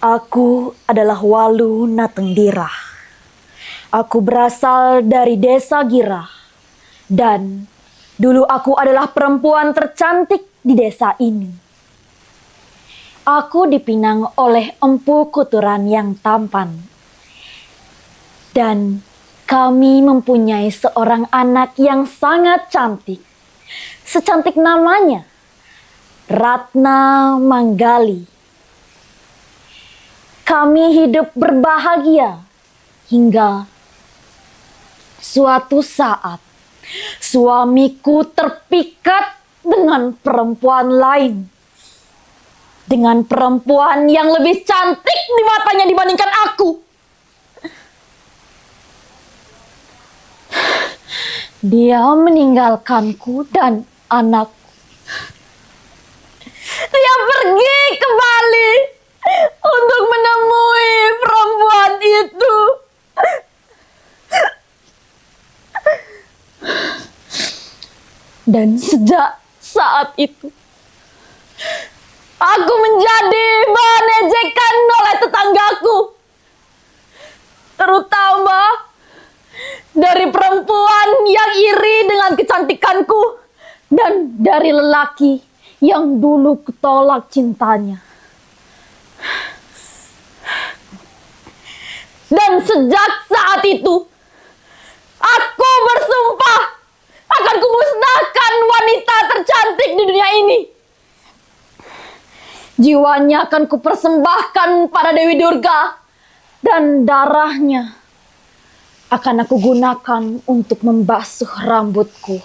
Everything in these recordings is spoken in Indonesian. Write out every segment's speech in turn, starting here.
Aku adalah Walu Natengdirah. Aku berasal dari desa Girah. Dan dulu aku adalah perempuan tercantik di desa ini. Aku dipinang oleh Empu Kuturan yang tampan. Dan kami mempunyai seorang anak yang sangat cantik. Secantik namanya, Ratna Manggali. Kami hidup berbahagia hingga suatu saat suamiku terpikat dengan perempuan lain. Dengan perempuan yang lebih cantik di matanya dibandingkan aku. Dia meninggalkanku dan anakku. Dia pergi ke Bali untuk menemui perempuan itu. Dan sejak saat itu, aku menjadi bahan ejekan oleh tetanggaku. Terutama dari perempuan yang iri dengan kecantikanku. Dan dari lelaki yang dulu kutolak cintanya. Dan sejak saat itu, aku bersumpah akan kumusnahkan wanita tercantik di dunia ini. Jiwanya akan kupersembahkan pada Dewi Durga. Dan darahnya akan aku gunakan untuk membasuh rambutku.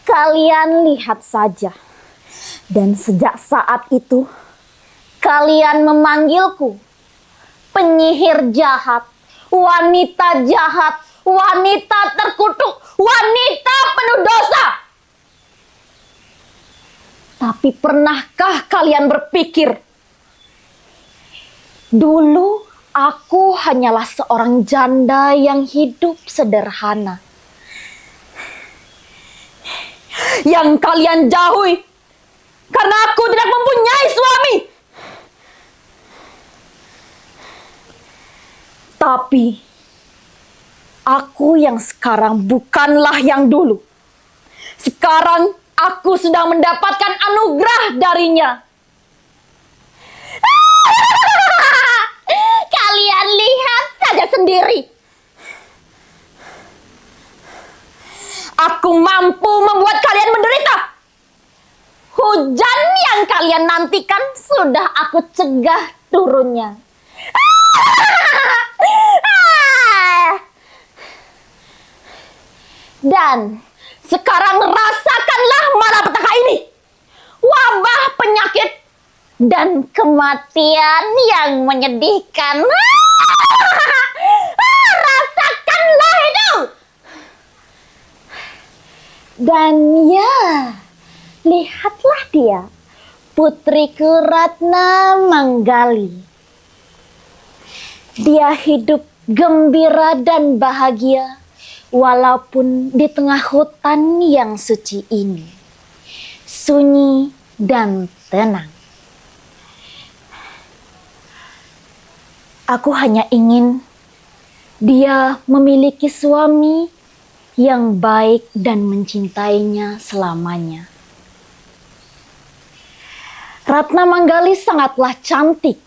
Kalian lihat saja. Dan sejak saat itu, kalian memanggilku penyihir jahat, wanita jahat, wanita terkutuk, wanita penuh dosa. Tapi pernahkah kalian berpikir, dulu aku hanyalah seorang janda yang hidup sederhana. Yang kalian jauhi karena aku tidak mempunyai suami. Tapi aku yang sekarang bukanlah yang dulu. Sekarang aku sudah mendapatkan anugerah darinya. Kalian lihat saja sendiri. Aku mampu membuat kalian menderita. Hujan yang kalian nantikan sudah aku cegah turunnya. Dan sekarang rasakanlah malapetaka ini. Wabah, penyakit, dan kematian yang menyedihkan. Rasakanlah itu. Dan ya, lihatlah dia, putriku Ratna Manggali. Dia hidup gembira dan bahagia walaupun di tengah hutan yang suci ini, sunyi dan tenang. Aku hanya ingin dia memiliki suami yang baik dan mencintainya selamanya. Ratna Manggali sangatlah cantik.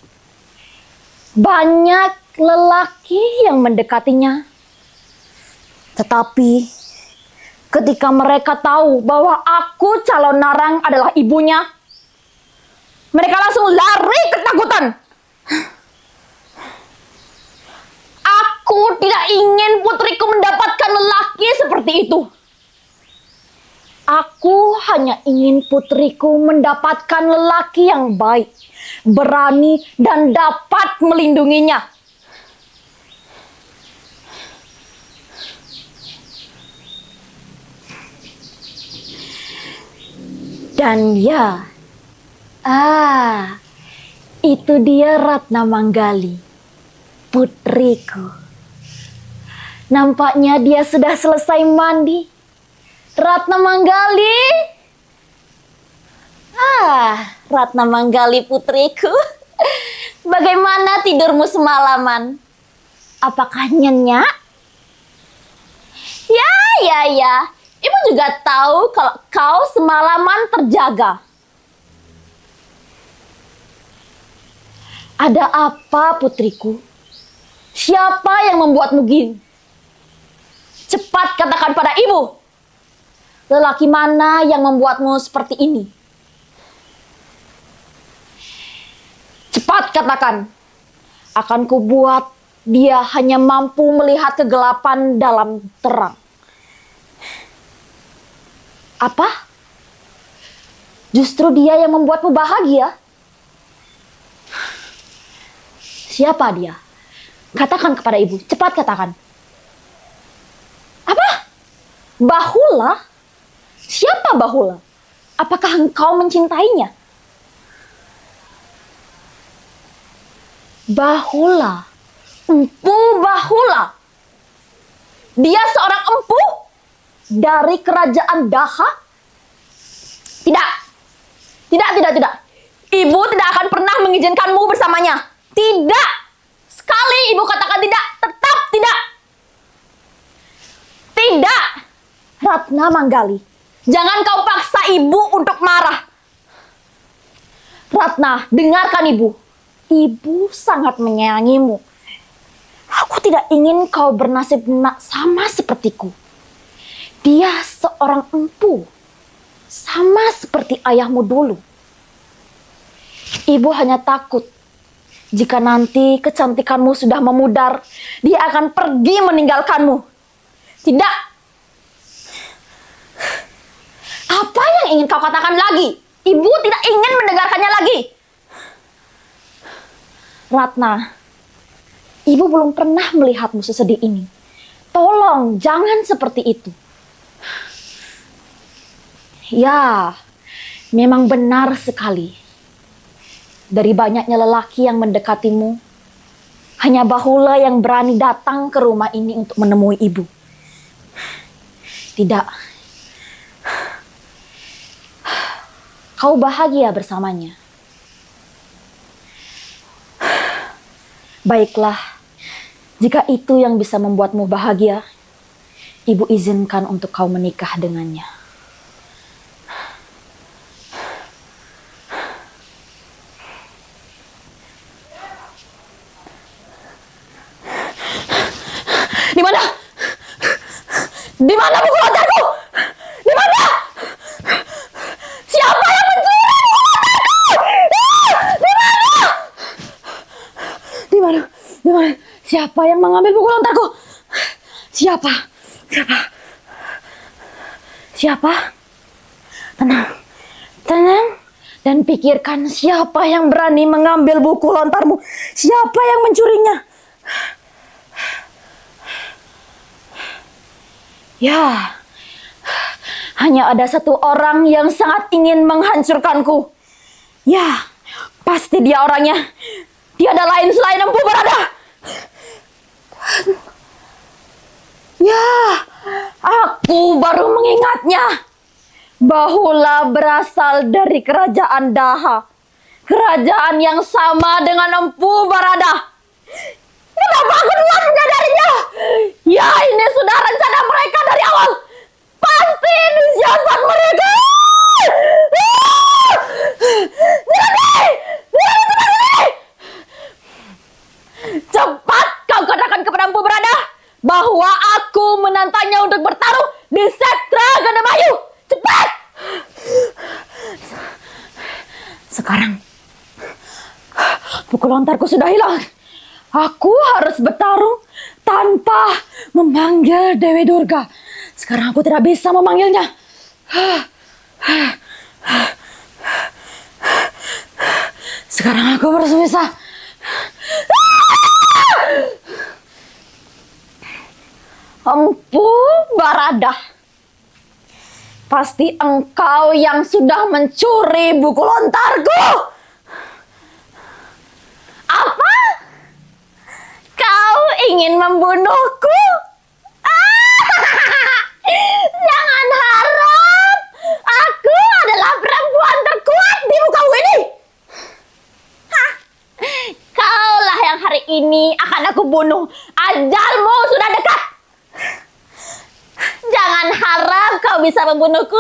Banyak lelaki yang mendekatinya. Tetapi ketika mereka tahu bahwa aku calon narang adalah ibunya, mereka langsung lari ketakutan. Aku tidak ingin putriku mendapatkan lelaki seperti itu. Aku hanya ingin putriku mendapatkan lelaki yang baik, berani, dan dapat melindunginya. Dan ya, itu dia Ratna Manggali, putriku. Nampaknya dia sudah selesai mandi. Ratna Manggali. Ratna Manggali putriku. Bagaimana tidurmu semalaman? Apakah nyenyak? Ya. Ibu juga tahu kalau kau semalaman terjaga. Ada apa, putriku? Siapa yang membuatmu gini? Cepat katakan pada ibu. Lelaki mana yang membuatmu seperti ini? Cepat katakan. Akan kubuat dia hanya mampu melihat kegelapan dalam terang. Apa? Justru dia yang membuatmu bahagia? Siapa dia? Katakan kepada ibu, cepat katakan. Apa? Bahula? Siapa Bahula? Apakah engkau mencintainya? Bahula? Empu Bahula? Dia seorang empu? Dari kerajaan Daha? Tidak. Ibu tidak akan pernah mengizinkanmu bersamanya. Tidak. Sekali ibu katakan tidak, tetap tidak. Tidak. Ratna Manggali, jangan kau paksa ibu untuk marah. Ratna, dengarkan ibu. Ibu sangat menyayangimu. Aku tidak ingin kau bernasib sama sepertiku. Dia seorang empu, sama seperti ayahmu dulu. Ibu hanya takut jika nanti kecantikanmu sudah memudar, dia akan pergi meninggalkanmu. Tidak. Apa yang ingin kau katakan lagi? Ibu tidak ingin mendengarkannya lagi. Ratna, ibu belum pernah melihatmu sesedih ini. Tolong, jangan seperti itu. Ya, memang benar sekali. Dari banyaknya lelaki yang mendekatimu, hanya Bahula yang berani datang ke rumah ini untuk menemui ibu. Tidak. Kau bahagia bersamanya. Baiklah, jika itu yang bisa membuatmu bahagia, ibu izinkan untuk kau menikah dengannya. Di mana? Di mana buku lontarku? Di mana? Siapa yang mencuri buku lontarku? Di mana? Di mana? Di mana? Siapa yang mengambil buku lontarku? Siapa? Tenang. Dan pikirkan siapa yang berani mengambil buku lontarmu. Siapa yang mencurinya? Ya, hanya ada satu orang yang sangat ingin menghancurkanku. Ya, pasti dia orangnya. Tiada lain selain Empu Barada. Ya, aku baru mengingatnya. Bahula berasal dari kerajaan Daha. Kerajaan yang sama dengan Empu Barada. Kenapa aku duluan menyadarinya? Ya, ini sudah rencana mereka dari awal. Pasti ini siasat mereka. Cepat kau katakan kepada Empu Barada bahwa aku menantangnya untuk bertaruh di Setra Gandamayu. Cepat! Sekarang buku lontarku sudah hilang. Aku harus bertarung tanpa memanggil Dewi Durga. Sekarang aku tidak bisa memanggilnya. Sekarang aku harus bisa. Empu Barada, pasti engkau yang sudah mencuri buku lontarku. Apa? Kau ingin membunuhku? Jangan harap. ini akan aku bunuh. Ajalmu sudah dekat. Jangan harap kau bisa membunuhku.